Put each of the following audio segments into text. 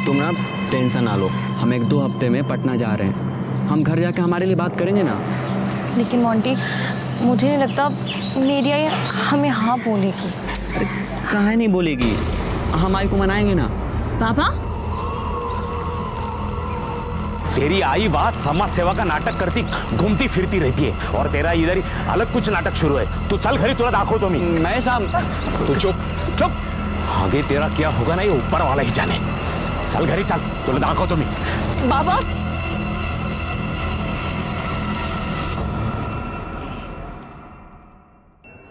तुम ना टेंशन ना लो, हम 1-2 हफ्ते में पटना जा रहे हैं। हम घर जाके हमारे लिए बात करेंगे ना। लेकिन मोंटी, मुझे नहीं लगता मेरी आई हमें हाँ बोलेगी। अरे काहे नहीं बोलेगी, हम आई को मनाएंगे ना। पापा, तेरी आई बात समाज सेवा का नाटक करती घूमती फिरती रहती है और तेरा इधर ही अलग कुछ नाटक शुरू है। तू चल घरी, तुला दाखो तो मैं साहब। तू चुप चुप, आगे तेरा क्या होगा ना ये ऊपर वाला ही जाने। चल घरी चल, तुला दाखो तो बाबा।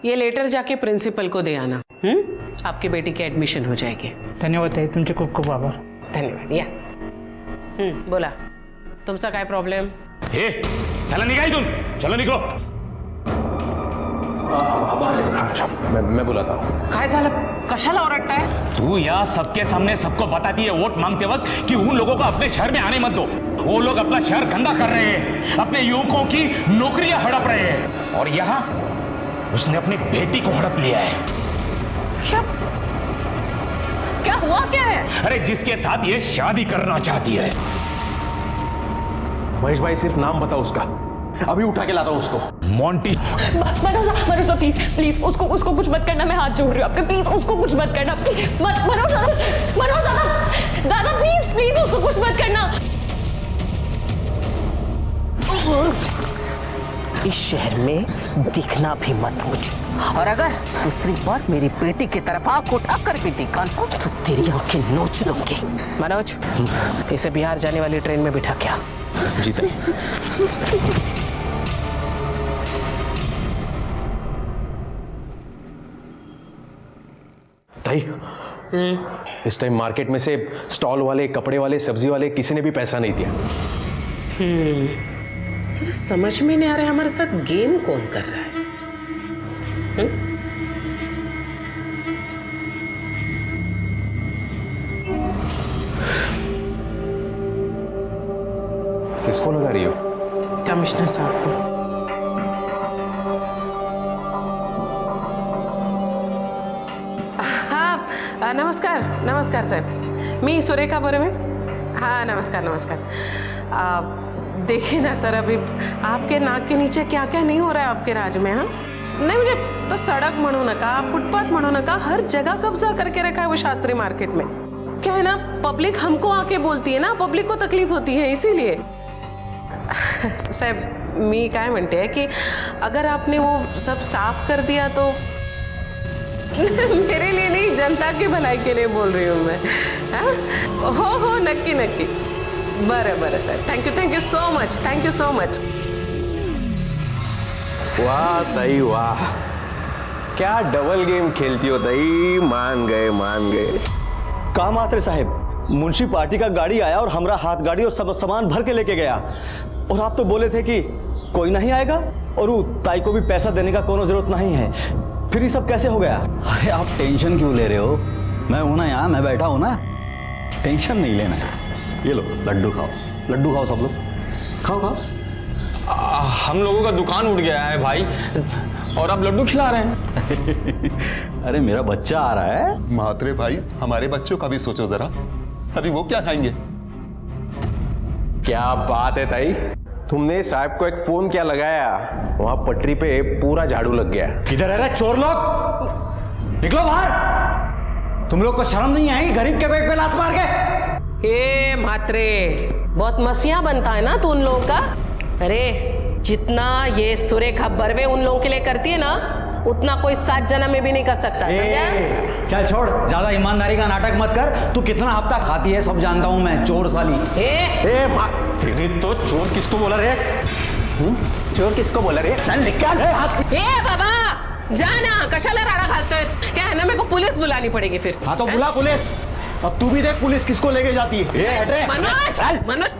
ये लेटर जाके प्रिंसिपल को दे आना। आपकी बेटी की एडमिशन हो जाएगी। धन्यवाद ताई, तुमचे खूप खूप आभार। धन्यवाद। या बोला, तुमचा काय प्रॉब्लेम? हे चला निघा इथून, चलो निघो। मैं बुलाता हूँ। काय झालं, कशाला ओरडताय? तू यहाँ सबके सामने सबको बताती है वोट मांगते वक्त कि उन लोगों को अपने शहर में आने मत दो। वो लोग अपना शहर गंदा कर रहे हैं, अपने युवकों की नौकरियां हड़प रहे हैं और यहाँ उसने अपनी बेटी को हड़प लिया है। क्या हुआ, क्या है? अरे जिसके साथ ये शादी करना चाहती है। महेश भाई सिर्फ नाम बताओ उसका, अभी उठा के लाता हूं उसको। मोंटी। मनोज प्लीज प्लीज उसको कुछ मत करना, मैं हाथ जोड़ रही हूँ आपके, प्लीज उसको कुछ मत करना। मनोज दादा प्लीज प्लीज उसको कुछ मत करना। इस शहर में दिखना भी मत मुझे, और अगर दूसरी बार मेरी बेटी की तरफ आंख उठाकर भी दिखा तो तेरी आंखें नोच लूंगी। मनोज, इसे बिहार जाने वाली ट्रेन में बिठा क्या? जीते ताई, इस टाइम मार्केट में से स्टॉल वाले, कपड़े वाले, सब्जी वाले किसी ने भी पैसा नहीं दिया। सिर्फ समझ में नहीं आ रहा है हमारे साथ गेम कौन कर रहा है। किसको लगा रही हो? कमिश्नर साहब को। हाँ नमस्कार नमस्कार साहब, मी सुरेखा बोरे में। हाँ नमस्कार नमस्कार। देखिए ना सर, अभी आपके नाक के नीचे क्या क्या नहीं हो रहा है आपके राज में। हाँ नहीं, मुझे तो सड़क म्हणू नका, फुटपाथ म्हणू नका, हर जगह कब्जा करके रखा है वो शास्त्री मार्केट में। क्या है ना, पब्लिक हमको आके बोलती है ना, पब्लिक को तकलीफ होती है, इसीलिए। साहब मी काय म्हणते है कि अगर आपने वो सब साफ कर दिया तो मेरे लिए नहीं, जनता की भलाई के लिए बोल रही हूँ मैं। हाँ हो नक्की नक्की। बरं बरं साहेब, thank you so much, thank you so much. वाह ताई वाह, क्या डबल गेम खेलती हो ताई, मान गए। कहा मात्र साहब, मुंशी पार्टी का गाड़ी आया और हमारा हाथ गाड़ी और सब सामान भर के लेके गया, और आप तो बोले थे कि कोई नहीं आएगा और वो ताई को भी पैसा देने का कोनो जरूरत नहीं है, फिर ये सब कैसे हो गया? अरे आप टेंशन क्यों ले रहे हो, मैं हूं ना यहाँ, मैं बैठा हूं ना, टेंशन नहीं लेना। ये लो लड्डू खाओ सब लोग, खाओ। हम लोगों का दुकान उठ गया है भाई, और आप लड्डू खिला रहे हैं। अरे मेरा बच्चा आ रहा है। म्हात्रे भाई, हमारे बच्चों का भी सोचो जरा, अभी वो क्या खाएंगे? क्या बात है ताई, तुमने साहब को एक फोन क्या लगाया, वहां पटरी पे पूरा झाड़ू लग गया। किधर है रे चोर लोग, निकलो बाहर। तुम लोग को शर्म नहीं आई गरीब के पेट पे लात मार के? ए म्हात्रे, बहुत मसीहा बनता है ना तू उन लोगों का। अरे जितना ये सुरेखा बर्वे उन लोगों के लिए करती है ना, उतना कोई 7 जन्म में भी नहीं कर सकता, समझा? चल छोड़, ज्यादा ईमानदारी का नाटक मत कर। तू कितना हफ्ता खाती है सब जानता हूं मैं, चोर साली। तेरी तो चोर किसको बोला रे? चोर किसको बोला रे? चल निकाल हाथ। ए बाबा जाना, कशाला राडा घालतोय? क्या है ना, मेरे को पुलिस बुलानी पड़ेगी फिर। हाँ तो बुला पुलिस, अब तू भी देख पुलिस किसको लेके जाती है। मनोज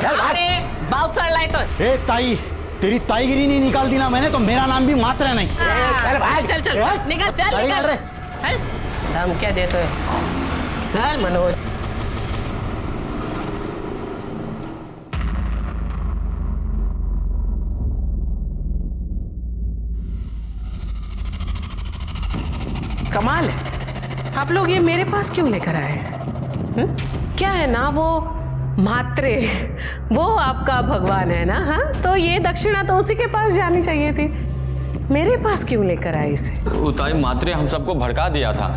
अरे बाउट चढ़लाय तो। ए ताई, तेरी ताईगिरी नहीं निकाल दी ना मैंने तो मेरा नाम भी मात्र नहीं। चल भाई, चल निकल, चल निकल रे। दम क्या देते है? चल मनोज। कमाल है, आप लोग ये मेरे पास क्यों लेकर आए? क्या है ना वो मात्रे, वो आपका भगवान है ना। हाँ, तो ये दक्षिणा तो उसी के पास जानी चाहिए थी, मेरे पास क्यों लेकर आई इसे? उताई मात्रे हम सबको भड़का दिया था।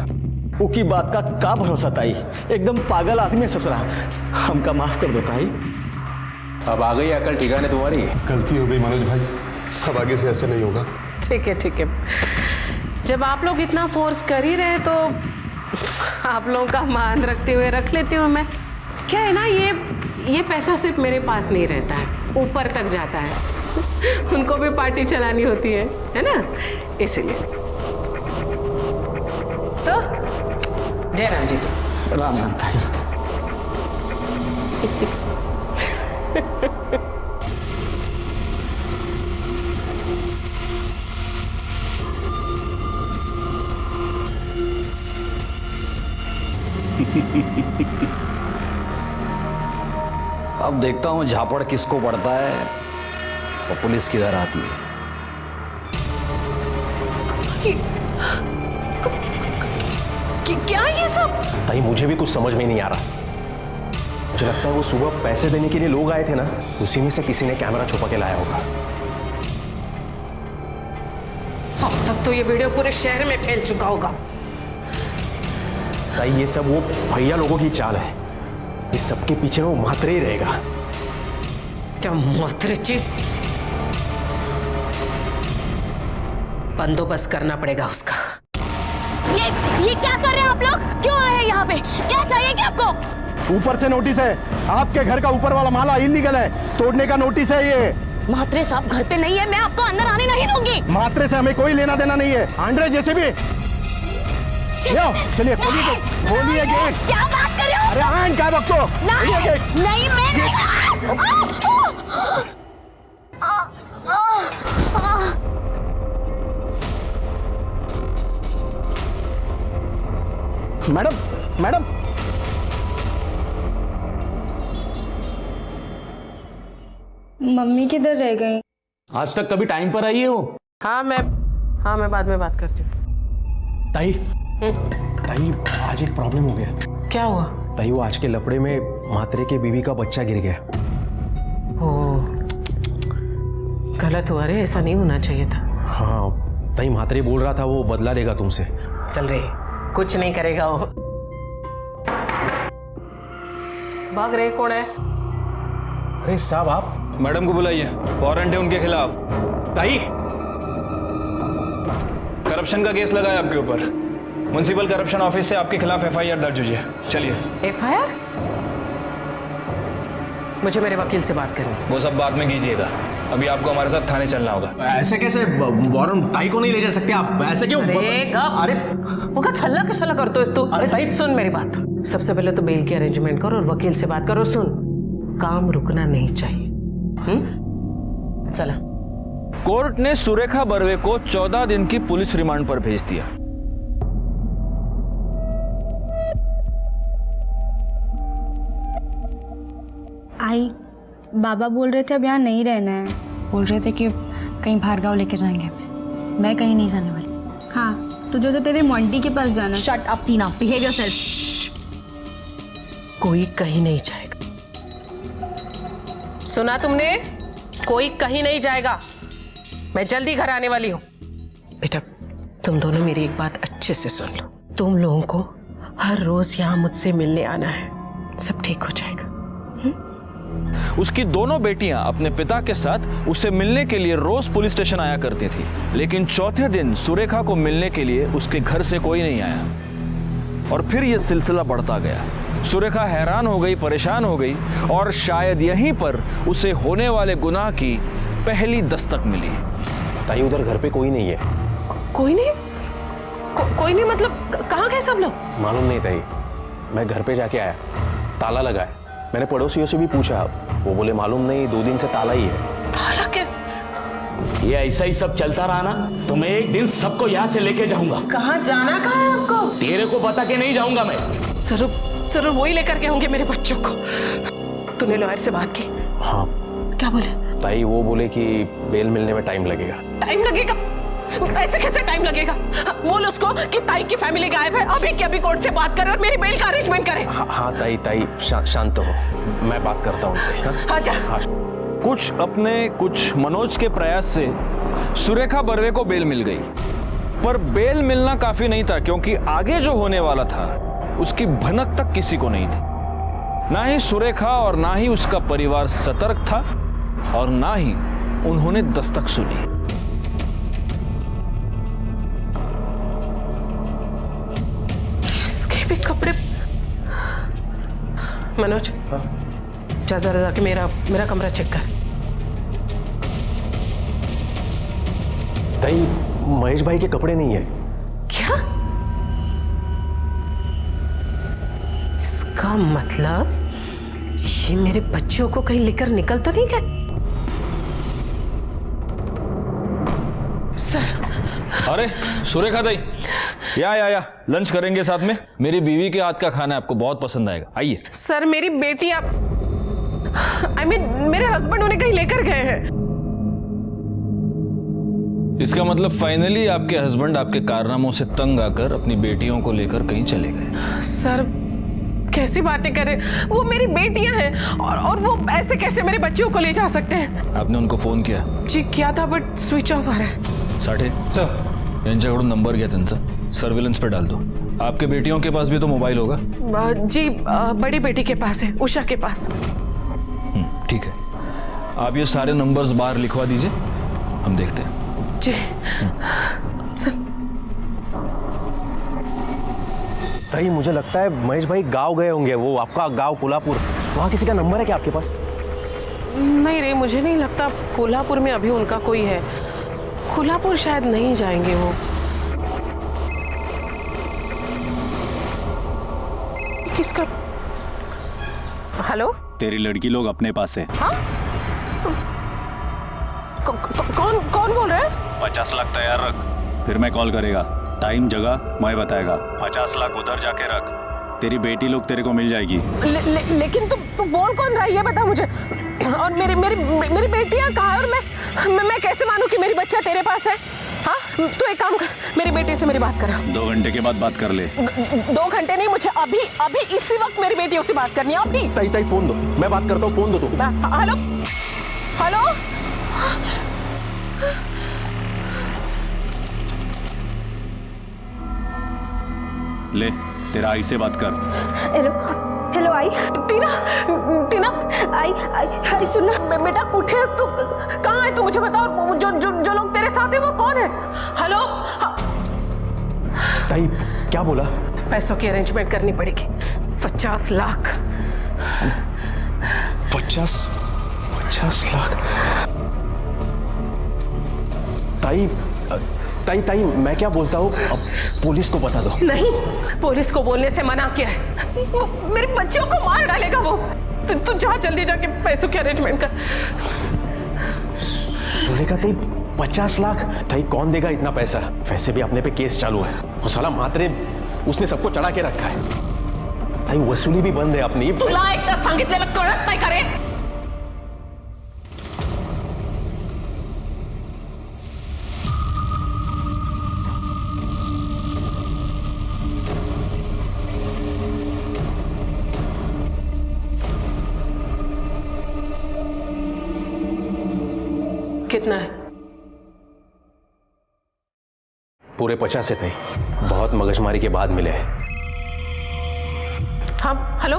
उकी बात का भरोसा ताई, एकदम पागल आदमी है ससुरा। हमका माफ कर दो ताई। अब आ गई अकल ठिकाने तुम्हारी। गलती हो गई मनोज भाई, अब आगे से ऐसे नहीं होगा। ठीक है ठीक है, जब आप लोग इतना फोर्स कर ही रहे तो आप लोगों का मान रखते हुए रख लेती हूँ मैं। क्या है ना, ये पैसा सिर्फ मेरे पास नहीं रहता है, ऊपर तक जाता है। उनको भी पार्टी चलानी होती है ना, इसीलिए। तो जय राम जी। राम राम ताई। अब देखता हूँ झापड़ किसको पड़ता है और पुलिस किधर आती है। क्या ये सब? ताई मुझे भी कुछ समझ में नहीं आ रहा। मुझे लगता है वो सुबह पैसे देने के लिए लोग आए थे ना, उसी में से किसी ने कैमरा छुपा के लाया होगा। अब तक तो ये वीडियो पूरे शहर में फैल चुका होगा। ताई ये सब वो भैया लोगों की चाल है, इस सबके पीछे वो मात्रे ही रहेगा। क्या मोत्रचित, बंदोबस्त करना पड़ेगा उसका। ये क्या कर रहे हैं आप लोग? क्यों आए हैं यहाँ पे? क्या चाहिए क्या आपको? ऊपर से नोटिस है, आपके घर का ऊपर वाला माला इलीगल है, तोड़ने का नोटिस है ये। मात्रे साहब घर पे नहीं है, मैं आपको अंदर आने नहीं दूंगी। मात्रे से हमें कोई लेना देना नहीं है। आंड्रे जैसे भी चलिए, खोलिए गेट। क्या बात कर रहे हो? अरे आन क्या वक्त को? नहीं मैं नहीं। मैडम मम्मी किधर रह गई? आज तक कभी टाइम पर आई है वो? हाँ मैं बाद में बात करती हूँ। ताई ताई आज एक प्रॉब्लम हो गया। क्या हुआ? ताई वो आज के लफड़े में मात्रे के बीवी का बच्चा गिर गया। ओ, गलत हुआ रे, ऐसा नहीं होना चाहिए था। हाँ ताई, मात्रे बोल रहा था वो बदला लेगा तुमसे। चल रे, कुछ नहीं करेगा वो। भाग रहे कौन है? अरे साहब आप मैडम को बुलाइए, वारंट है उनके खिलाफ। ताई करप्शन का केस लगा है आपके ऊपर। म्युनिसिपल करप्शन ऑफिस से आपके खिलाफ एफआईआर दर्ज हुई है। चलिए। एफआईआर? मुझे मेरे वकील से बात करनी। वो सब बाद में कीजिएगा, अभी आपको हमारे साथ थाने चलना होगा। ऐसे कैसे वारंट ताई को नहीं ले जा सकते आप? ऐसे क्यों? अरे वो का छल्ला के छल्ला करते हो तू? अरे ताई सुन मेरी बात, सबसे पहले तो बेल की अरेंजमेंट करो और वकील से बात करो। सुन, काम रुकना नहीं चाहिए। चला। कोर्ट ने सुरेखा बर्वे को 14 दिन की पुलिस रिमांड पर भेज दिया। आई बाबा बोल रहे थे अब यहाँ नहीं रहना है, बोल रहे थे कि कहीं बाहर गाँव लेके जाएंगे हमें। मैं कहीं नहीं जाने वाली। हाँ, तुझे तो तेरे मोंटी के पास जाना। शट अप टीना, बिहेव योरसेल्फ। कोई कहीं नहीं जाएगा, सुना तुमने? कोई कहीं नहीं जाएगा, मैं जल्दी घर आने वाली हूँ। बेटा तुम दोनों मेरी एक बात अच्छे से सुन लो, तुम लोगों को हर रोज यहाँ मुझसे मिलने आना है, सब ठीक हो जाएगा। उसकी दोनों बेटियां अपने पिता के साथ उससे मिलने के लिए रोज पुलिस स्टेशन आया करती थी, लेकिन चौथे दिन सुरेखा को मिलने के लिए उसके घर से कोई नहीं आया और फिर यह सिलसिला बढ़ता गया। सुरेखा हैरान हो गई, परेशान हो गई और शायद यहीं पर उसे होने वाले गुनाह की पहली दस्तक मिली। ताई उधर घर पे कोई नहीं है। कोई नहीं? कोई नहीं मतलब कहाँ गए सब लोग? मालूम नहीं ताई, मैं घर पे जाके आया, ताला लगा है। मैंने पड़ोसियों से भी पूछा, वो बोले मालूम नहीं, 2 दिन से ताला ही है। ताला कैसे? ये ऐसा ही सब चलता रहा ना तो मैं एक दिन सबको यहाँ से लेके जाऊंगा। कहाँ जाना? कहाँ है आपको? तेरे को बता के नहीं जाऊंगा मैं। जरूर वही लेकर के होंगे मेरे बच्चों को। तूने लॉयर से बात की? हाँ। क्या बोले? ताई वो बोले कि बेल मिलने में टाइम लगेगा। टाइम लगेगा? ऐसे कैसे टाइम लगेगा? बोल उसको कि ताई की फैमिली गायब है, अभी के अभी कोर्ट से बात करे और मेरी बेल का अरेंजमेंट करे। हाँ ताई शांत हो, मैं बात करता हूँ उनसे। हाँ जा। कुछ अपने कुछ मनोज के प्रयास से सुरेखा बर्वे को बेल मिल गई, पर बेल मिलना काफी नहीं था, क्योंकि आगे जो होने वाला था उसकी भनक तक किसी को नहीं थी। ना ही सुरेखा और ना ही उसका परिवार सतर्क था और ना ही उन्होंने दस्तक सुनी। इसके भी कपड़े। मनोज, जा जरा जाके मेरा कमरा चेक कर। ताई, महेश भाई के कपड़े नहीं है। क्या? इसका मतलब ये मेरे बच्चों को कहीं लेकर निकल तो नहीं गए? सर। अरे सुरेखा दाई, या लंच करेंगे साथ में। मेरी बीवी के हाथ का खाना आपको बहुत पसंद आएगा, आइए। सर, मेरी बेटी मेरे हस्बैंड उन्हें कहीं लेकर गए हैं। इसका मतलब फाइनली आपके हस्बैंड आपके कारनामों से तंग आकर अपनी बेटियों को लेकर कहीं चले गए। सर, कैसी बातें कर रहे? वो मेरी बेटियां हैं और वो ऐसे कैसे मेरे बच्चों को ले जा सकते हैं? आपने उनको फोन किया? जी किया था, बट स्विच ऑफ आ रहा है। साठे सर, यांच्याकडून नंबर घ्या त्यांचा, सर्विलेंस पे डाल दो। आपके बेटियों के पास भी तो मोबाइल होगा? जी, बड़ी बेटी के पास है, उषा के पास। ठीक है, आप ये सारे नंबर्स बाहर लिखवा दीजिए, हम देखते हैं। जी सर। भाई, मुझे लगता है महेश भाई गांव गए होंगे। वो आपका गांव कोल्हापुर, वहाँ किसी का नंबर है क्या आपके पास? नहीं रे, मुझे नहीं लगता कोल्हापुर में अभी उनका कोई है। कोल्हापुर शायद नहीं जाएंगे वो। किसका? हेलो, तेरी लड़की लोग अपने पास है। हाँ? कौन बोल रहा है? 50 लाख तैयार रख, फिर मैं कॉल करेगा। टाइम जगह मैं बताएगा। 50 लाख उधर जाके रख, तेरी बेटी लोग तेरे को मिल जाएगी। लेकिन तू बोल कौन रहा है ये बता मुझे। और मेरी बेटियां कहाँ है? और मैं कैसे मानूं कि मेरी बच्चा तेरे पास है? हाँ, तू एक काम कर, मेरी बेटी से मेरी बात करा। 2 घंटे के बाद बात कर ले। 2 घंटे नहीं, मुझे अभी इसी वक्त मेरी बेटियों से बात करनी है, अभी। ताई फोन दो, मैं बात करता हूँ, फोन दो तुम। Hello hello. ले, तेरा आई से बात कर। हेलो आई। टीना आई सुनना बेटा, उठे तू? कहाँ है तू? मुझे बता। और जो लोग तेरे साथ हैं वो कौन है? हेलो। ताई, क्या बोला? पैसों की अरेंजमेंट करनी पड़ेगी। 50 लाख। 50 लाख? ताई, मैं क्या बोलता हूँ, अब पुलिस को बता दो। नहीं, पुलिस को बोलने से मना किया है। वो मेरे बच्चों को मार डालेगा वो। तू जा, जल्दी जाके पैसों की अरेंजमेंट कर। सुरेखा ताई, 50 लाख? ताई, कौन देगा इतना पैसा? वैसे भी अपने पे केस चालू है। वो साला मात्रे, उसने सबको चढ़ा के रखा है। ताई, वसूली भी बंद है अपनी। तुला एकदा सांगितलेलं कळत नाही का रे? कितना है? पूरे 50 है ताई, बहुत मगजमारी के बाद मिले हैं। हाँ, हेलो।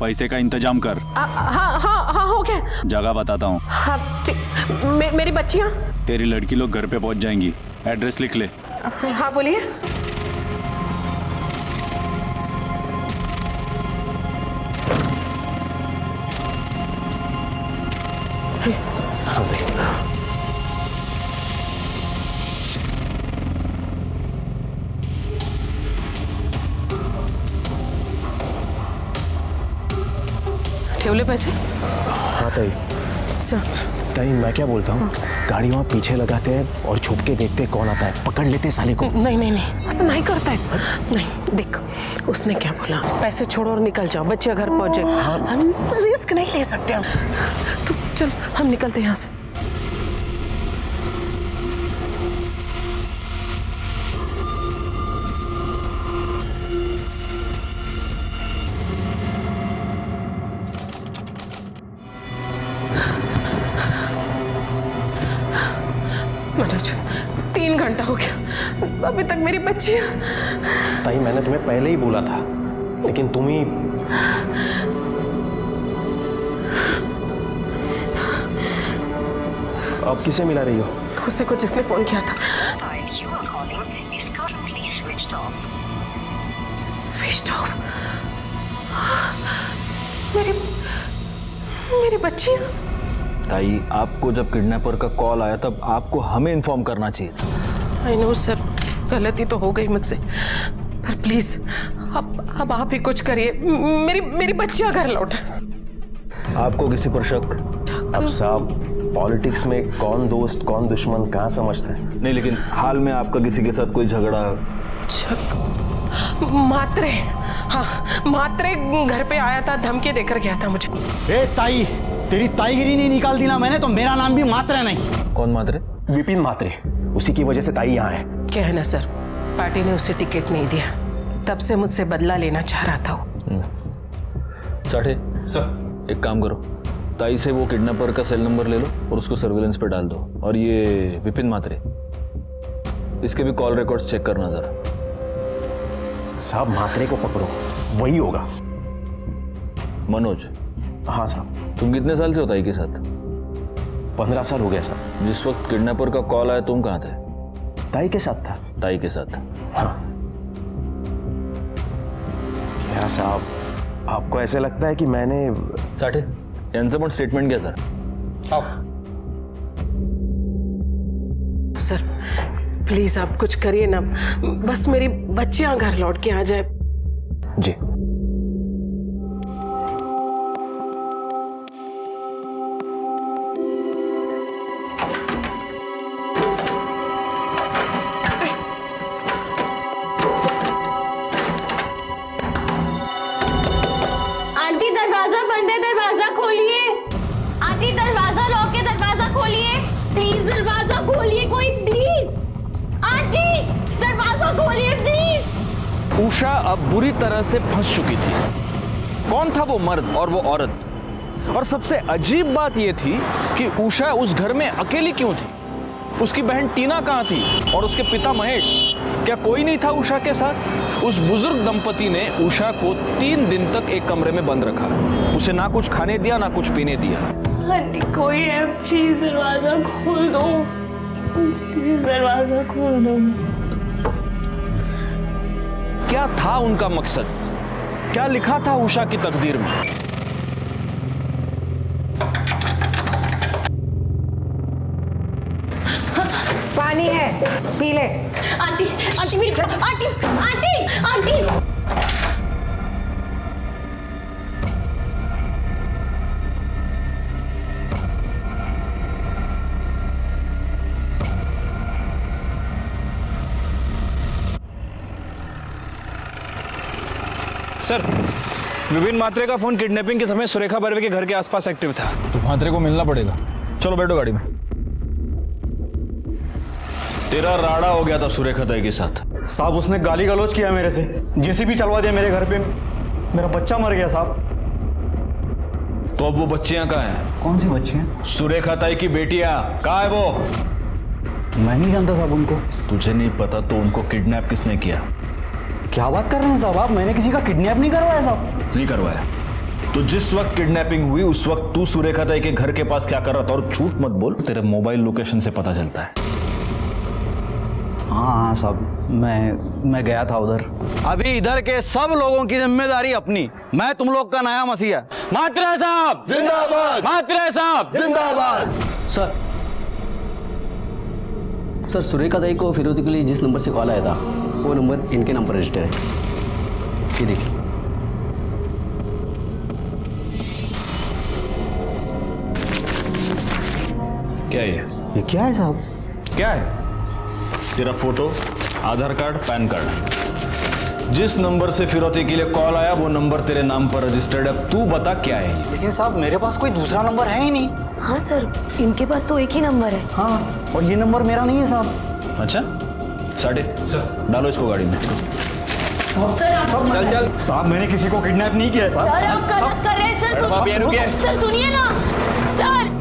पैसे का इंतजाम कर। हाँ, हो गया। जगह बताता हूँ। हाँ ठीक। मेरी बच्चियाँ? तेरी लड़की लोग घर पे पहुँच जाएंगी। एड्रेस लिख ले। हाँ बोलिए। ठेवले पैसे? हाँ ताई। सब ताई, मैं क्या बोलता हूँ, गाड़ी वहाँ पीछे लगाते हैं और छुप के देखते हैं कौन आता है, पकड़ लेते साले को। नहीं, ऐसा नहीं करता है। नहीं, देख उसने क्या बोला, पैसे छोड़ो और निकल जाओ, बच्चे घर पहुंचे। हम रिस्क नहीं ले सकते हम। तू चल, हम निकलते हैं यहाँ से। मनोज 3 घंटा हो गया, अभी तक मेरी बच्चियां। ताई मैंने तुम्हें पहले ही बोला था, लेकिन तुम ही। अब किसे मिला रही हो? उसे को जिसने फोन किया था। Switch off. मेरी बच्चियां। ताई, आपको जब किडनैपर का कॉल आया तब आपको हमें इन्फॉर्म करना चाहिए था। आई नो सर, गलती तो हो गई मुझसे, पर प्लीज अब आप ही कुछ करिए, मेरी बच्चियां घर लौटे। आपको किसी पर शक? अब साहब, पॉलिटिक्स में कौन दोस्त कौन दुश्मन कहाँ समझता है। नहीं, लेकिन हाल में आपका किसी के साथ कोई झगड़ा? मात्रे, हाँ मात्रे घर पे आया था, धमकी देकर गया था मुझे। ए ताई, तेरी ताईगिरी नहीं निकाल दी ना मैंने तो मेरा नाम भी मात्रे नहीं। कौन मात्रे? विपिन मात्रे, उसी की वजह से ताई यहाँ है। क्या है ना सर, पार्टी ने उसे टिकट नहीं दिया, तब से मुझसे बदला लेना चाह रहा था वो। साठे सर, एक काम करो, ताई से वो किडनैपर का सेल नंबर ले लो और उसको सर्विलेंस पे डाल दो। और ये विपिन मात्रे, इसके भी कॉल रिकॉर्ड्स चेक करना जरा। साहब मात्रे को पकड़ो, वही होगा। मनोज? हाँ साहब। तुम कितने साल से हो ताई के साथ? 15 साल हो गया साहब। जिस वक्त किडनैपर का कॉल आया तुम कहाँ थे? ताई के साथ था। ताई के साथ? हाँ। क्या साहब, आपको ऐसे लगता है कि मैंने? साठे, यांचं पण स्टेटमेंट घ्या सर। सर प्लीज आप कुछ करिए ना, बस मेरी बच्चियां घर लौट के आ जाए। जी। आंटी दरवाजा बंद है, दरवाजा खोलिए। आंटी दरवाजा लॉक है, दरवाजा खोलिए प्लीज, दरवाजा खोलिए कोई प्लीज। आंटी दरवाजा खोलिए प्लीज। उषा अब बुरी तरह से फंस चुकी थी। कौन था वो मर्द और वो औरत? और सबसे अजीब बात यह थी कि उषा उस घर में अकेली क्यों थी? उसकी बहन टीना कहाँ थी और उसके पिता महेश? क्या कोई नहीं था उषा के साथ? उस बुजुर्ग दंपति ने उषा को 3 दिन तक एक कमरे में बंद रखा, उसे ना कुछ खाने दिया ना कुछ पीने दिया। आंटी कोई है, प्लीज दरवाजा खोल दो, प्लीज दरवाजा खोल दो। क्या था उनका मकसद? क्या लिखा था उषा की तकदीर में? पानी है, पी ले। आंटी आंटी मेरी aunty aunty aunty. Sir, Vipin Matre का फोन किडनैपिंग के समय सुरेखा बर्वे के घर के आसपास एक्टिव था। तो मात्रे को मिलना पड़ेगा। चलो बैठो गाड़ी में। तेरा राड़ा हो गया था सुरेखा ताई के साथ। साहब उसने गाली गलौज किया मेरे से, जेसीबी चलवा दिया मेरे घर पे, मेरा बच्चा मर गया साहब। तो अब वो बच्चियां कहाँ हैं? कौन सी बच्चियां? सुरेखा ताई की बेटियां कहाँ है वो? मैं नहीं जानता साहब उनको। तुझे नहीं पता तो उनको किडनैप किसने किया? क्या बात कर रहे हैं साहब आप? मैंने किसी का किडनैप नहीं करवाया साहब। नहीं करवाया? तो जिस वक्त किडनैपिंग हुई उस वक्त तू सुरेखा ताई के घर के पास क्या कर रहा था? और झूठ मत बोल, तेरे मोबाइल लोकेशन से पता चलता है। हाँ साहब, मैं गया था उधर। अभी इधर के सब लोगों की जिम्मेदारी अपनी, मैं तुम लोग का नया मसीहा। मात्रे साहब जिंदाबाद, मात्रे साहब जिंदाबाद। सर सुरेखा ताई को फिरोजी के लिए जिस नंबर से कॉल आया था वो नंबर इनके नाम पर रजिस्टर है, ये देखिए। क्या ये क्या है साहब? क्या है? तेरा फोटो, आधार कार्ड, पैन कार्ड। जिस नंबर से फिरौती के लिए कॉल आया वो नंबर तेरे नाम पर रजिस्टर्ड है। तू बता क्या है ये? लेकिन साहब मेरे पास कोई दूसरा नंबर है ही नहीं। हाँ सर, इनके पास तो एक ही नंबर है। हाँ, और ये नंबर मेरा नहीं है साहब। अच्छा, साढ़े सर डालो इसको गाड़ी में। चल साहब, मैंने किसी को किडनैप नहीं किया है साहब। सर आप गलत कर रहे हैं सर, सर सुनिए ना सर।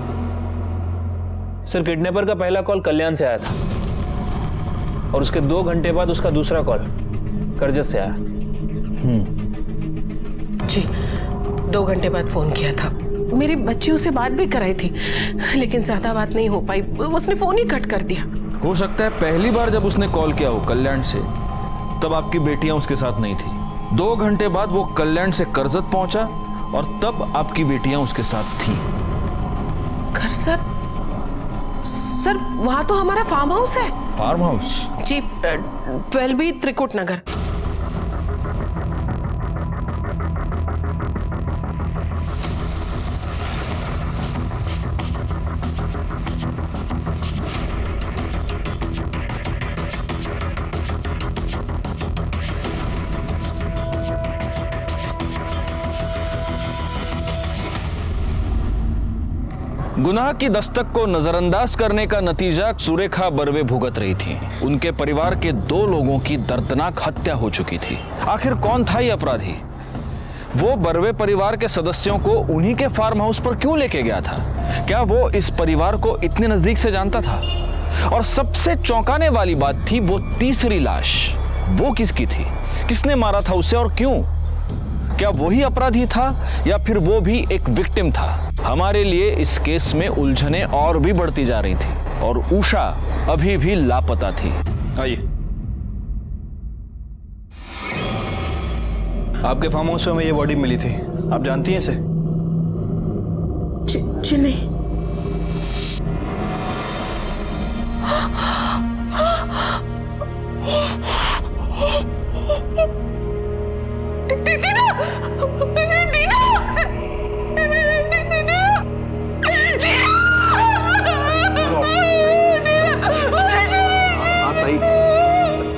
सर किडनैपर का पहला कॉल कल्याण से आया था और उसके 2 घंटे बाद उसका दूसरा कॉल करजत से आया। जी 2 घंटे बाद फोन किया था। मेरी बच्ची उसे बात भी कराई थी, लेकिन ज्यादा बात नहीं हो पाई, उसने फोन ही कट कर दिया। हो सकता है पहली बार जब उसने कॉल किया हो कल्याण से, तब आपकी बेटियां उसके साथ नहीं थी। 2 घंटे बाद वो कल्याण से करजत पहुंचा और तब आपकी बेटियां उसके साथ थी। करजत? सर वहां तो हमारा फार्म हाउस है। Farm house? जी 12B त्रिकुट नगर। गुनाह की दस्तक को नजरअंदाज करने का नतीजा सुरेखा बर्वे भुगत रही थी। उनके परिवार के 2 लोगों की दर्दनाक हत्या हो चुकी थी। आखिर कौन था ये अपराधी? वो बर्वे परिवार के सदस्यों को उन्हीं के फार्म हाउस पर क्यों लेके गया था? क्या वो इस परिवार को इतने नजदीक से जानता था? और सबसे चौंकाने वाली बात थी वो तीसरी लाश। वो किसकी थी? किसने मारा था उसे और क्यों? क्या वही अपराधी था या फिर वो भी एक विक्टिम था? हमारे लिए इस केस में उलझने और भी बढ़ती जा रही थी और उषा अभी भी लापता थी। आइए, आपके फार्म हाउस में हमें ये बॉडी मिली थी, आप जानती हैं इसे? जी नहीं।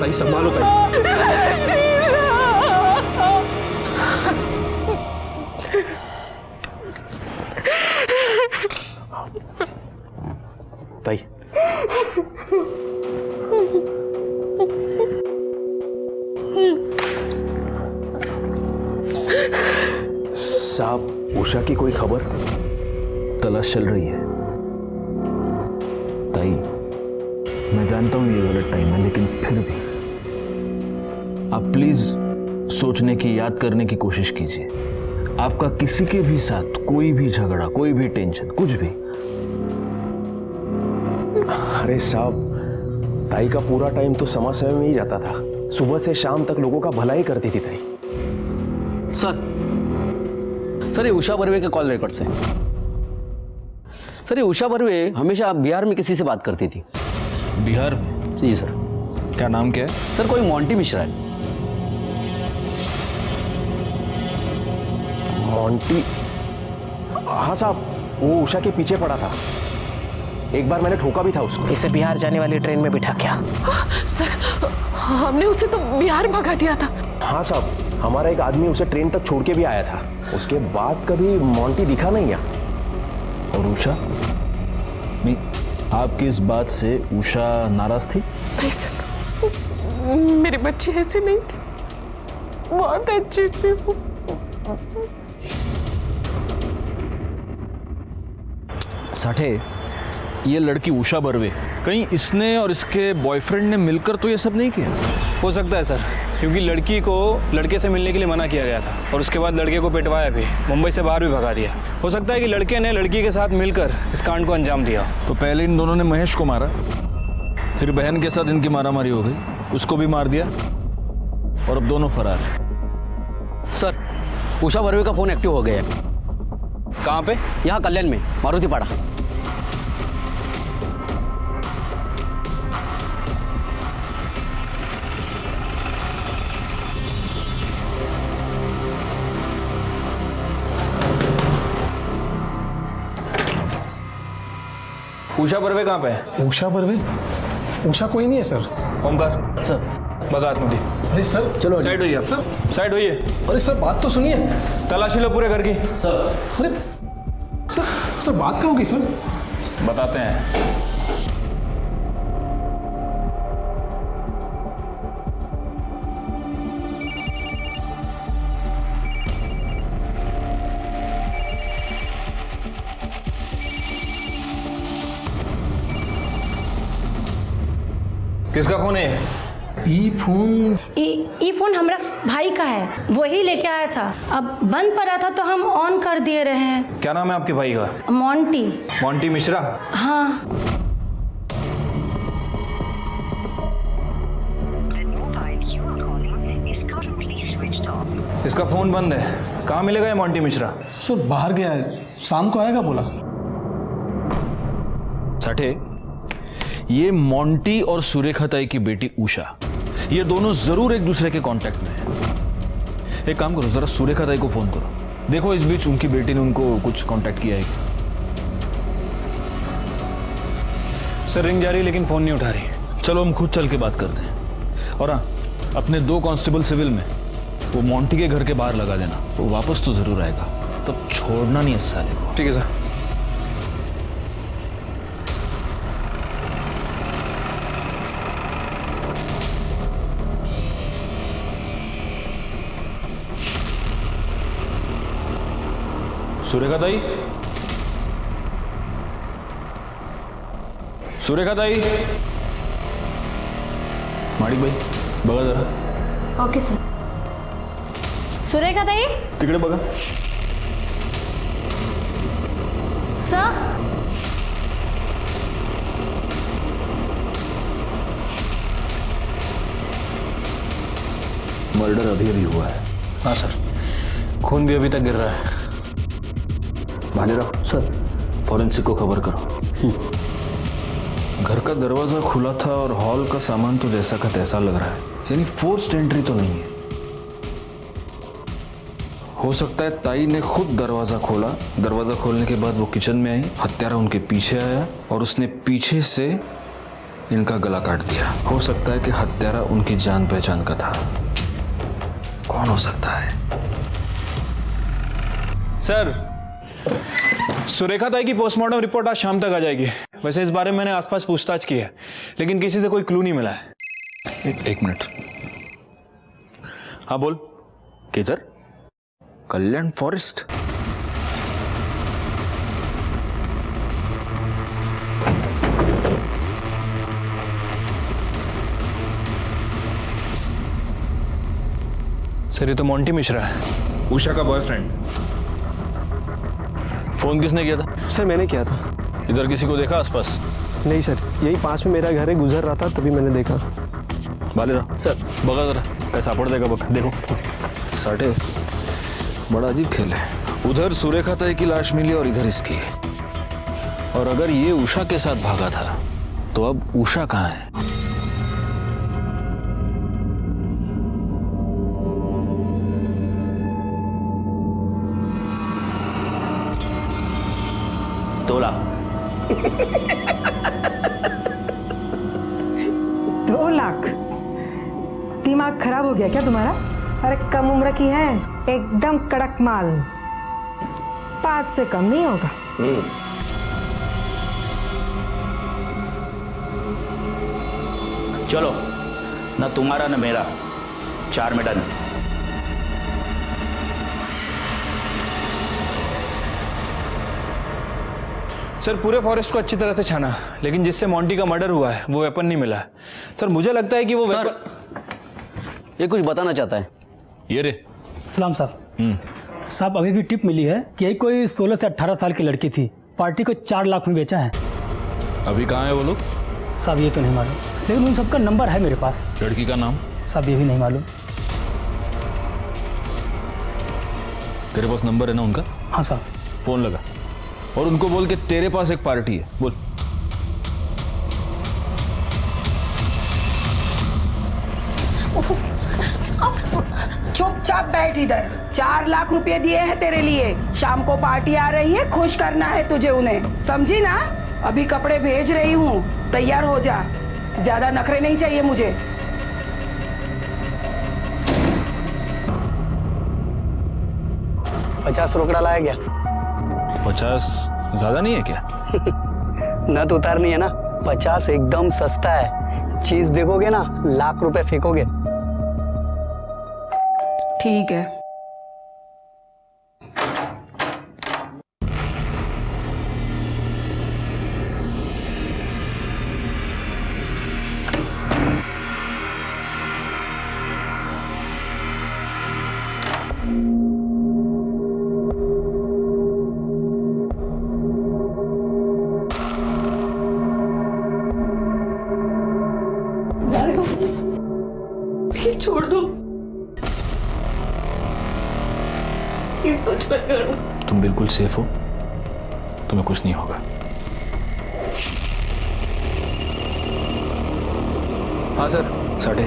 ताई संभालो ताई। ताई साहब, उषा की कोई खबर? तलाश चल रही है। ताई, मैं जानता हूं ये गलत टाइम है, लेकिन फिर भी आप प्लीज सोचने की, याद करने की कोशिश कीजिए। आपका किसी के भी साथ कोई भी झगड़ा, कोई भी टेंशन, कुछ भी? अरे साहब, ताई का पूरा टाइम तो समाज सेवा में ही जाता था। सुबह से शाम तक लोगों का भला ही करती थी ताई। सर ये उषा बर्वे के कॉल रिकॉर्ड से। सर ये उषा बर्वे हमेशा बिहार में किसी से बात करती थी। बिहार में? जी सर। क्या नाम क्या है? सर कोई मोंटी मिश्रा है। मोंटी? हाँ साहब, वो उषा के पीछे पड़ा था। एक बार मैंने ठोका भी था उसको। इसे बिहार जाने वाली ट्रेन में बिठा क्या? सर हमने उसे तो बिहार भगा दिया था। हाँ साहब, हमारा एक आदमी उसे ट्रेन तक छोड़ के भी आया था। उसके बाद कभी मोंटी दिखा नहीं यहाँ। और उषा? नहीं, आपकी इस बात से उषा नाराज थी? नहीं सर, मेरी बच्ची ऐसी नहीं थी, बहुत अच्छी थी। साठे, ये लड़की उषा बर्वे, कहीं इसने और इसके बॉयफ्रेंड ने मिलकर तो ये सब नहीं किया? हो सकता है सर, क्योंकि लड़की को लड़के से मिलने के लिए मना किया गया था और उसके बाद लड़के को पिटवाया भी, मुंबई से बाहर भी भगा दिया। हो सकता है कि लड़के ने लड़की के साथ मिलकर इस कांड को अंजाम दिया। तो पहले इन दोनों ने महेश को मारा, फिर बहन के साथ इनकी मारामारी हो गई, उसको भी मार दिया और अब दोनों फरार। सर उषा बर्वे का फोन एक्टिव हो गया है। कहाँ पे? यहाँ कल्याण में, मारुति पाड़ा। उषा बर्वे कहाँ पे है? उषा बर्वे? उषा कोई नहीं है सर। ओमकार सर, बगा आत्मदी। अरे सर चलो साइड होइए आप। सर साइड होइए। अरे सर बात तो सुनिए। तलाशी लो पूरे घर की। सर अरे सर बात क्या होगी सर? बताते हैं। किसका फोन है? ई फोन हमारा भाई का है, वही लेके आया था। अब बंद पड़ा था तो हम ऑन कर दिए रहे हैं। क्या नाम है आपके भाई का? मोंटी। मोंटी मिश्रा? हाँ। इसका फोन बंद है, कहाँ मिलेगा ये मोंटी मिश्रा? सर बाहर गया है, शाम को आएगा बोला। साठे, ये मोंटी और सुरेखा ताई की बेटी उषा, ये दोनों जरूर एक दूसरे के कांटेक्ट में हैं। एक काम करो, जरा सुरेखा ताई को फोन करो, देखो इस बीच उनकी बेटी ने उनको कुछ कांटेक्ट किया है। सर रिंग जा रही लेकिन फोन नहीं उठा रही। चलो हम खुद चल के बात करते हैं। और हाँ, अपने 2 कांस्टेबल सिविल में वो मोंटी के घर के बाहर लगा देना, वो वापस तो जरूर आएगा, तब छोड़ना नहीं इस साले को। ठीक है सर। सुरेखा ताई, सुरेखा ताई, माणिक भाई बघा जरा। Okay sir. सुरेखा ताई, तिकडे बघा। सर मर्डर अभी अभी हुआ है। हाँ सर, खून भी अभी तक गिर रहा है। भालेराव सर, फॉरेंसिक को खबर करो। घर का दरवाजा खुला था और हॉल का सामान तो जैसा का तैसा लग रहा है, यानी फोर्स्ड एंट्री तो नहीं है। हो सकता है ताई ने खुद दरवाजा खोला, दरवाजा खोलने के बाद वो किचन में आई, हत्यारा उनके पीछे आया और उसने पीछे से इनका गला काट दिया। हो सकता है कि हत्यारा उनकी जान पहचान का था। कौन हो सकता है? सर, सुरेखा ताई की पोस्टमार्टम रिपोर्ट आज शाम तक आ जाएगी। वैसे इस बारे में मैंने आसपास पूछताछ की है, लेकिन किसी से कोई क्लू नहीं मिला है। एक मिनट। हाँ बोल। किधर? कल्याण फॉरेस्ट? सर ये तो मोंटी मिश्रा है, उषा का बॉयफ्रेंड। फोन किसने किया था? सर मैंने किया था। इधर किसी को देखा आसपास? नहीं सर, यही पास में मेरा घर है, गुजर रहा था तभी मैंने देखा। भालेराव सर, बघा जरा काय सापड़ देगा बघ। देखो साठे, बड़ा अजीब खेल है। उधर सुरेखा ताई की लाश मिली और इधर इसकी। और अगर ये उषा के साथ भागा था तो अब उषा कहाँ है? तोला 2 लाख? दिमाग खराब हो गया क्या तुम्हारा? अरे कम उम्र की है, एकदम कड़क माल, 5 से कम नहीं होगा। चलो, ना तुम्हारा ना मेरा, 4 में डन। सर पूरे फॉरेस्ट को अच्छी तरह से छाना, लेकिन जिससे मोंटी का मर्डर हुआ है वो वेपन नहीं मिला है। सर मुझे लगता है कि वो सर, ये कुछ बताना चाहता है। ये रे। सलाम साहब। साहब अभी भी टिप मिली है कि यही कोई 16 से 18 साल की लड़की थी, पार्टी को 4 लाख में बेचा है। अभी कहाँ है वो लोग? साहब ये तो नहीं मालूम, लेकिन उन सबका नंबर है मेरे पास। लड़की का नाम? साहब ये भी नहीं मालूम। तेरे पास नंबर है ना उनका? हाँ साहब। फोन लगा और उनको बोल के तेरे पास एक पार्टी है, बोल। चुपचाप बैठ इधर। 4 लाख रुपए दिए हैं तेरे लिए, शाम को पार्टी आ रही है, खुश करना है तुझे उन्हें, समझी ना? अभी कपड़े भेज रही हूँ, तैयार हो जा, ज्यादा नखरे नहीं चाहिए मुझे। $50 रोकड़ा लाया गया? 50 ज्यादा नहीं है क्या? न तो उतारनी है ना, 50 एकदम सस्ता है। चीज देखोगे ना, लाख रुपए फेंकोगे। ठीक है। छोड़ दो, प्लीज कुछ मत करो। तुम बिल्कुल सेफ हो, तुम्हें कुछ नहीं होगा। हाँ सर, साढ़े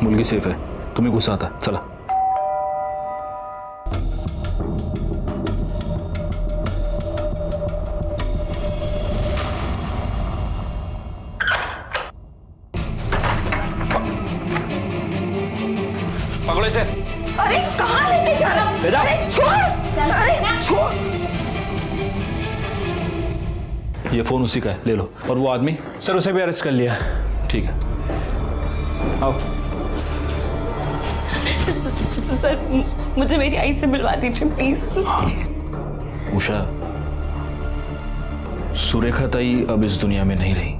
मुलगी सेफ है, तुम्हें गुस्सा आता। चला। पकड़ो इसे। अरे कहाँ लेके जा रहा? अरे छोड़, अरे छोड़। ये फोन उसी का है, ले लो। और वो आदमी? सर उसे भी अरेस्ट कर लिया। ठीक है, आओ। सर मुझे मेरी आई से मिलवा दीजिए प्लीज। उषा, सुरेखा ताई अब इस दुनिया में नहीं रही,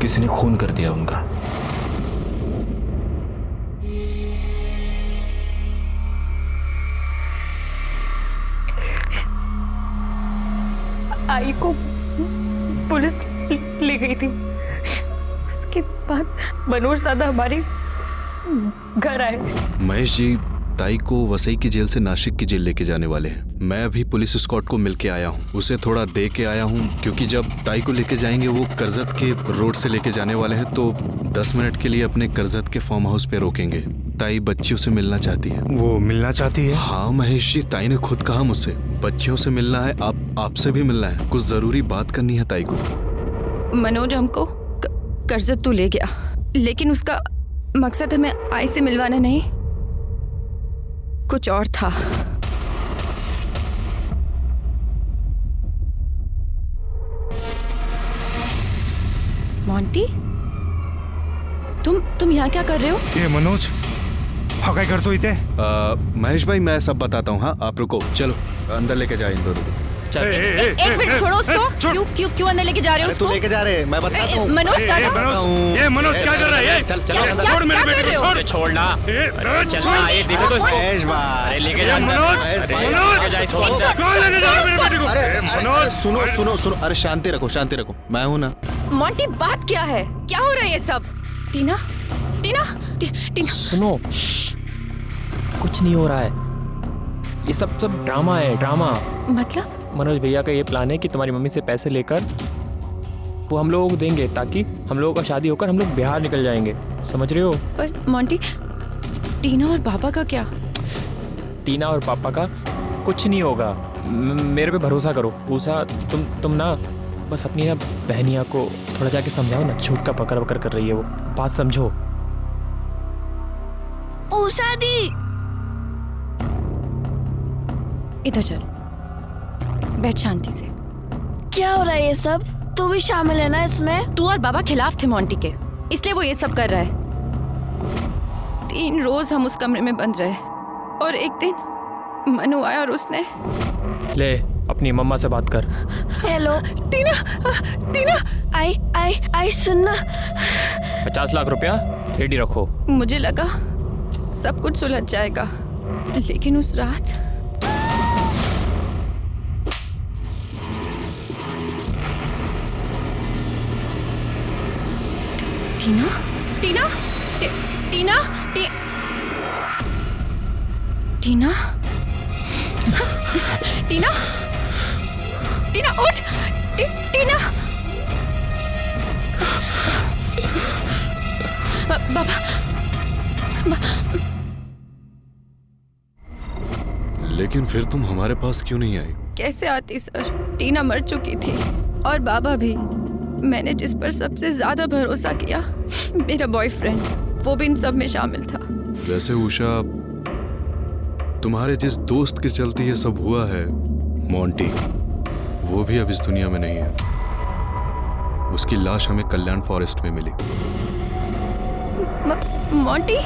किसी ने खून कर दिया उनका। आई को पुलिस ले गई थी, उसके बाद मनोज दादा हमारे घर आए। महेश जी, ताई को वसई की जेल से नासिक की जेल लेके जाने वाले हैं। मैं अभी पुलिस स्क्वाड को मिलके आया हूँ, उसे थोड़ा दे के आया हूँ, क्योंकि जब ताई को लेके जाएंगे वो करजत के रोड से लेके जाने वाले हैं, तो 10 मिनट के लिए अपने करजत के फार्म हाउस पे रोकेंगे। ताई बच्चियों से मिलना चाहती है। वो मिलना चाहती है? हाँ महेश जी, ताई ने खुद कहा मुझसे, बच्चियों से मिलना है, आपसे भी मिलना है, कुछ जरूरी बात करनी है ताई को। मनोज हमको करजत तो ले गया, लेकिन उसका मकसद हमें आई से मिलवाना नहीं, कुछ और था। मोंटी, तुम यहाँ क्या कर रहे हो? ये मनोज क्या करते हो इते? महेश भाई मैं सब बताता हूँ। हाँ आप रुको, चलो अंदर लेके जाए इन दोनों को। एक मिनट छोड़ो उसको। क्यों अंदर लेके जा रहे हो उसको? लेके जा रहे हैं, मैं बताता हूँ। मनोज ये मनोज क्या कर रहा है? चल छोड़ मेरे बेटे को, छोड़। छोड़ना। चलना, ये देखो तो इसको। महेश भाई, लेके जा मनोज, लेके जा इसको अंदर। कौन लेके जा रहा है मेरे बेटे को? अरे मनोज, सुनो सुनो सुनो, अरे शांति रखो, शांति रखो, मैं हूँ ना। मोंटी बात क्या है? क्या हो रहा है ये सब? टीना, टीना, टीना सुनो, कुछ नहीं हो रहा है, ये सब ड्रामा है, ड्रामा। मतलब? मनोज भैया का ये प्लान है कि तुम्हारी मम्मी से पैसे लेकर वो हम लोगों को देंगे, ताकि हम लोगों का शादी होकर हम लोग बिहार निकल जाएंगे, समझ रहे हो? पर मोंटी, टीना और पापा का क्या? टीना और पापा का कुछ नहीं होगा, मेरे पे भरोसा करो। उषा, तुम ना बस अपनी ना बहनिया को थोड़ा जाके समझाओ ना, झूठ का पकड़ पकड़ कर रही है वो, बात समझो। उषा दी, इधर चल, बैठ शांति से। क्या हो रहा है ये सब? तू भी शामिल है ना इसमें? तू और बाबा खिलाफ थे मोंटी के, इसलिए वो ये सब कर रहा है। 3 रोज हम उस कमरे में बंद रहे, और एक दिन मनु आया और उसने। ले अपनी मम्मा से बात कर। हेलो टीना, टीना आई सुनना। 50 लाख रुपया रेडी रखो। मुझे लगा सब कुछ सुलझ जाएगा, लेकिन उस रात टीना, टीना, टीना, टीना, टीना, टीना उठ, टीना, बाबा। लेकिन फिर तुम हमारे पास क्यों नहीं आई? कैसे आती सर, टीना मर चुकी थी और बाबा भी। मैंने जिस पर सबसे ज्यादा भरोसा किया, मेरा बॉयफ्रेंड, वो भी इन सब में शामिल था। वैसे उषा, तुम्हारे जिस दोस्त के चलते ये सब हुआ है, मोंटी, वो भी अब इस दुनिया में नहीं है। उसकी लाश हमें कल्याण फॉरेस्ट में मिली। मोंटी?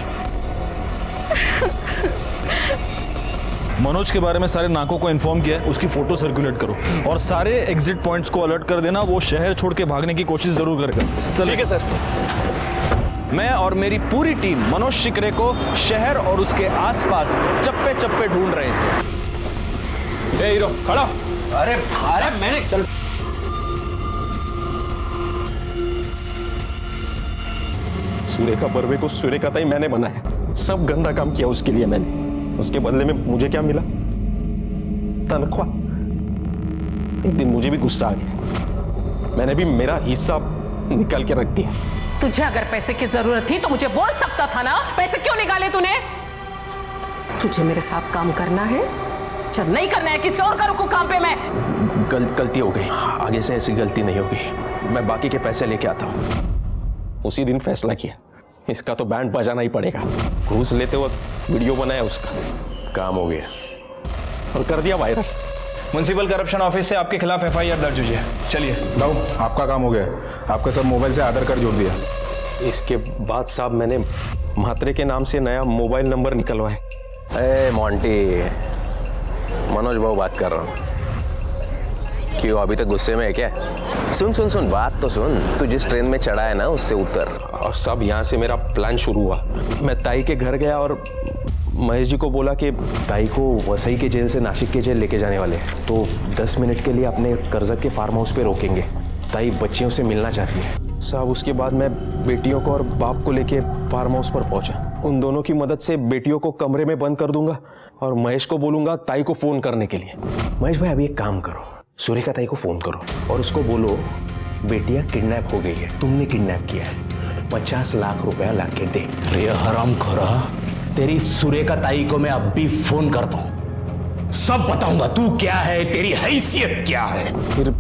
मनोज के बारे में सारे नाकों को इन्फॉर्म किया है, उसकी फोटो सर्कुलेट करो और सारे एग्जिट पॉइंट्स को अलर्ट कर देना, वो शहर छोड़ के भागने की कोशिश जरूर करेगा। चलिए। ठीक है सर। मैं और मेरी पूरी टीम मनोज शिकरे को शहर और उसके आसपास चप्पे चप्पे ढूंढ रहे थे। ए हीरो, खड़ा। अरे मैंने चल। सुरेखा बर्वे को सुरेखा ताई मैंने बनाया, सब गंदा काम किया उसके लिए मैंने। उसके बदले में मुझे क्या मिला? तनख्वाह। एक दिन मुझे भी गुस्सा आ गया, मैंने भी मेरा हिस्सा निकाल के रख दिया। तुझे अगर पैसे की जरूरत थी तो मुझे बोल सकता था ना, पैसे क्यों निकाले तूने? तुझे मेरे साथ काम करना है? चल नहीं करना है, किसी और का रुकू काम पे मैं। गलती हो गई, आगे से ऐसी गलती नहीं होगी। मैं बाकी के पैसे लेके आता हूँ। उसी दिन फैसला किया, इसका तो बैंड बजाना ही पड़ेगा। घूस लेते वक्त वीडियो बनाया उसका, काम हो गया और कर दिया वायरल। म्युनिसिपल करप्शन ऑफिस से आपके खिलाफ FIR दर्ज हुई है। चलिए लाओ, आपका काम हो गया। आपका सब मोबाइल से आधार कार्ड जोड़ दिया। इसके बाद साहब मैंने म्हात्रे के नाम से नया मोबाइल नंबर निकलवाया। ए मोंटी, मनोज भाऊ बात कर रहा हूँ। क्यों अभी तक गुस्से में है क्या? सुन बात तो सुन। तू जिस ट्रेन में चढ़ा है ना उससे उतर। और सब यहाँ से मेरा प्लान शुरू हुआ। मैं ताई के घर गया और महेश जी को बोला कि ताई को वसई के जेल से नासिक के जेल लेके जाने वाले हैं, तो 10 मिनट के लिए अपने कर्जत के फार्म हाउस पे रोकेंगे। ताई बच्चियों से मिलना चाहती है। साहब उसके बाद मैं बेटियों को और बाप को लेके फार्म हाउस पर पहुंचा। उन दोनों की मदद से बेटियों को कमरे में बंद कर दूंगा और महेश को बोलूंगा ताई को फोन करने के लिए। महेश भाई अभी एक काम करो, सुरेखा ताई को फोन करो और उसको बोलो बेटियां किडनैप हो गई है, तुमने किडनैप किया है, 50 लाख रुपया लाके दे। अरे हरामखोरा, तेरी सुरेखा ताई को मैं अब भी फोन करता हूं, सब बताऊंगा तू क्या है, तेरी हैसियत क्या है। फिर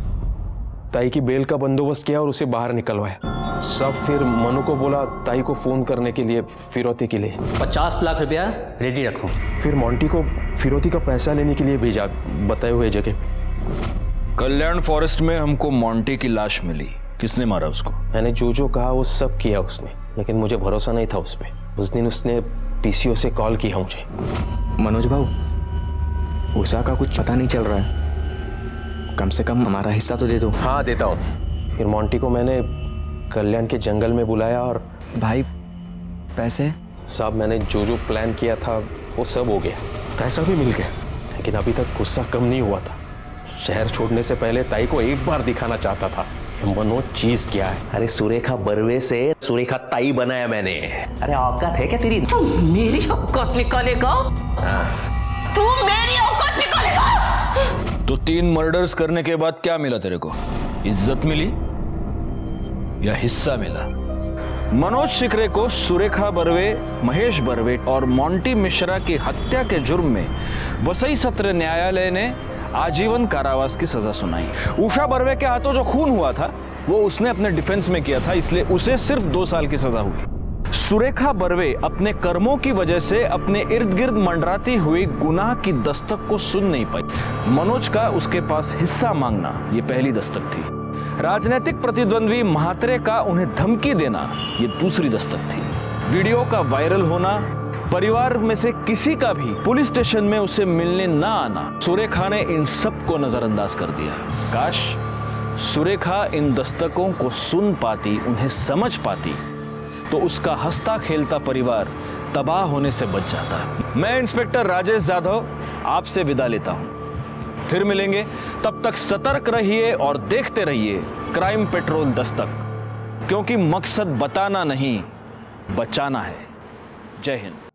ताई की बेल का बंदोबस्त किया और उसे बाहर निकलवाया। सब फिर मनु को बोला ताई को फोन करने के लिए फिरौती के लिए 50 लाख रुपया रेडी रखो। फिर मोंटी को फिरौती का पैसा लेने के लिए भेजा बताए हुए जगह। कल्याण फॉरेस्ट में हमको मोंटी की लाश मिली। किसने मारा उसको? मैंने जो कहा वो सब किया उसने, लेकिन मुझे भरोसा नहीं था उस पर। उस दिन उसने PCO से कॉल किया मुझे। मनोज भाऊ, उषा का कुछ पता नहीं चल रहा है, कम से कम हमारा हिस्सा तो दे दो। हाँ देता हूँ। फिर मोंटी को मैंने कल्याण के जंगल में बुलाया और भाई पैसे? साहब मैंने जो प्लान किया था वो सब हो गया, पैसा भी मिल गया, लेकिन अभी तक गुस्सा कम नहीं हुआ था। शहर छोड़ने से पहले ताई को एक बार दिखाना चाहता था मनोज चीज क्या है। अरे सुरेखा बर्वे से सुरेखा ताई बनाया मैंने। अरे औकात है क्या तेरी? तू मेरी औकात निकालेगा? तू मेरी औकात निकालेगा? तो 3 मर्डर्स करने के बाद क्या मिला तेरे को? इज्जत मिली या हिस्सा मिला? मनोज शिकरे को सुरेखा बर्वे, महेश बर्वे और मोंटी मिश्रा की हत्या के जुर्म में वसई सत्र न्यायालय ने आजीवन कारावास की सजा सुनाई। उषा बर्वे के हाथों जो खून हुआ था वो उसने अपने डिफेंस में किया था, इसलिए उसे सिर्फ 2 साल की सजा हुई। सुरेखा बर्वे अपने कर्मों की वजह से अपने इर्द गिर्द मंडराती हुई गुनाह की दस्तक को सुन नहीं पाई। मनोज का उसके पास हिस्सा मांगना ये पहली दस्तक थी। राजनीतिक प्रतिद्वंद्वी म्हात्रे का उन्हें धमकी देना ये दूसरी दस्तक थी। वीडियो का वायरल होना, परिवार में से किसी का भी पुलिस स्टेशन में उसे मिलने ना आना, सुरेखा ने इन सब को नजरअंदाज कर दिया। काश सुरेखा इन दस्तकों को सुन पाती, उन्हें समझ पाती, तो उसका हंसता खेलता परिवार तबाह होने से बच जाता। मैं इंस्पेक्टर राजेश जाधव आपसे विदा लेता हूं। फिर मिलेंगे, तब तक सतर्क रहिए और देखते रहिए क्राइम पेट्रोल दस्तक, क्योंकि मकसद बताना नहीं बचाना है। जय हिंद।